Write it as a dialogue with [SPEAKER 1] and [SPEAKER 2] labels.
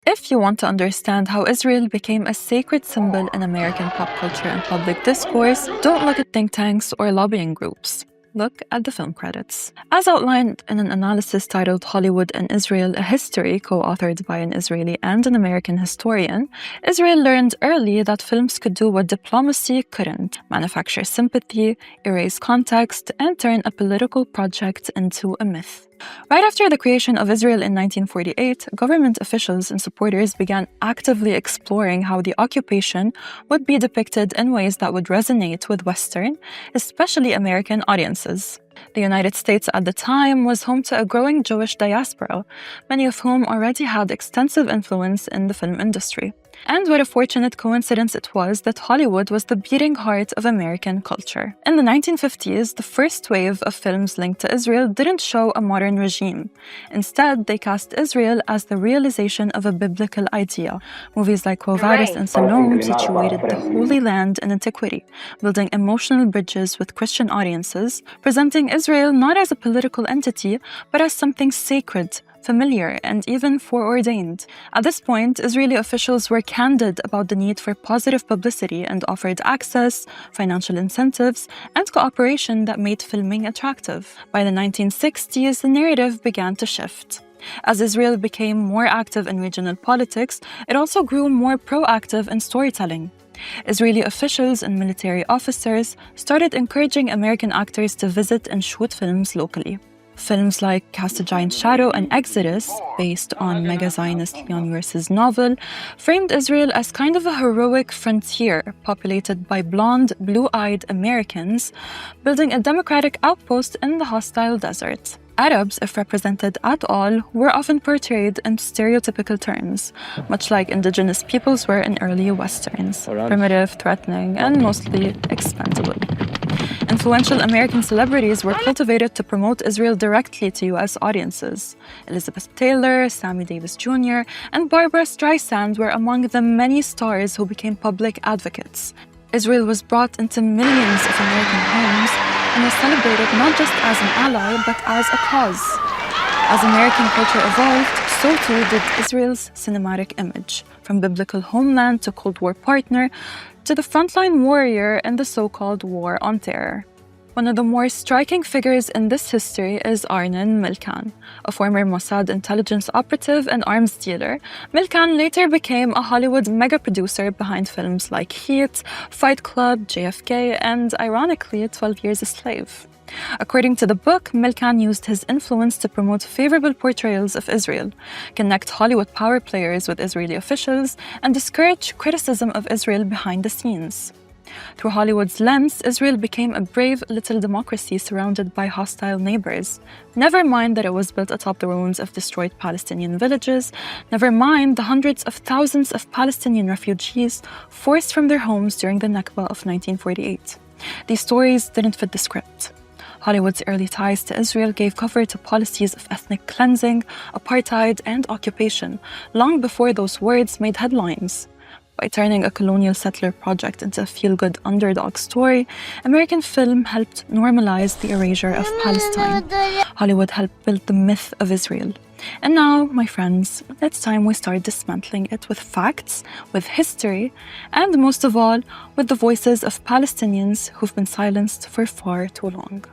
[SPEAKER 1] If you want to understand how Israel became a sacred symbol in American pop culture and public discourse, don't look at think tanks or lobbying groups. Look at the film credits. As outlined in an analysis titled Hollywood and Israel, a History, co-authored by an Israeli and an American historian, Israel learned early that films could do what diplomacy couldn't: manufacture sympathy, erase context, and turn a political project into a myth. Right after the creation of Israel in 1948, government officials and supporters began actively exploring how the occupation would be depicted in ways that would resonate with Western, especially American audiences. The United States at the time was home to a growing Jewish diaspora, many of whom already had extensive influence in the film industry. And what a fortunate coincidence it was that Hollywood was the beating heart of American culture. In the 1950s, the first wave of films linked to Israel didn't show a modern regime. Instead, they cast Israel as the realization of a biblical idea. Movies like Quo Vadis and Salome situated the Holy Land in antiquity, building emotional bridges with Christian audiences, presenting Israel not as a political entity, but as something sacred, familiar, and even foreordained. At this point, Israeli officials were candid about the need for positive publicity and offered access, financial incentives, and cooperation that made filming attractive. By the 1960s, the narrative began to shift. As Israel became more active in regional politics, it also grew more proactive in storytelling. Israeli officials and military officers started encouraging American actors to visit and shoot films locally. Films like Cast a Giant Shadow and Exodus, based on mega-Zionist Leon Uris's novel, framed Israel as kind of a heroic frontier populated by blonde, blue-eyed Americans, building a democratic outpost in the hostile desert. Arabs, if represented at all, were often portrayed in stereotypical terms, much like indigenous peoples were in early Westerns: primitive, threatening, and mostly expendable. Influential American celebrities were cultivated to promote Israel directly to U.S. audiences. Elizabeth Taylor, Sammy Davis Jr., and Barbra Streisand were among the many stars who became public advocates. Israel was brought into millions of American homes and was celebrated not just as an ally, but as a cause. As American culture evolved, so too did Israel's cinematic image, from biblical homeland to Cold War partner, to the frontline warrior in the so-called War on Terror. One of the more striking figures in this history is Arnon Milchan. A former Mossad intelligence operative and arms dealer, Milchan later became a Hollywood mega-producer behind films like Heat, Fight Club, JFK, and, ironically, 12 Years a Slave. According to the book, Milchan used his influence to promote favorable portrayals of Israel, connect Hollywood power players with Israeli officials, and discourage criticism of Israel behind the scenes. Through Hollywood's lens, Israel became a brave little democracy surrounded by hostile neighbors. Never mind that it was built atop the ruins of destroyed Palestinian villages. Never mind the hundreds of thousands of Palestinian refugees forced from their homes during the Nakba of 1948. These stories didn't fit the script. Hollywood's early ties to Israel gave cover to policies of ethnic cleansing, apartheid, and occupation, long before those words made headlines. By turning a colonial settler project into a feel-good underdog story, American film helped normalize the erasure of Palestine. Hollywood helped build the myth of Israel. And now, my friends, it's time we start dismantling it with facts, with history, and most of all, with the voices of Palestinians who've been silenced for far too long.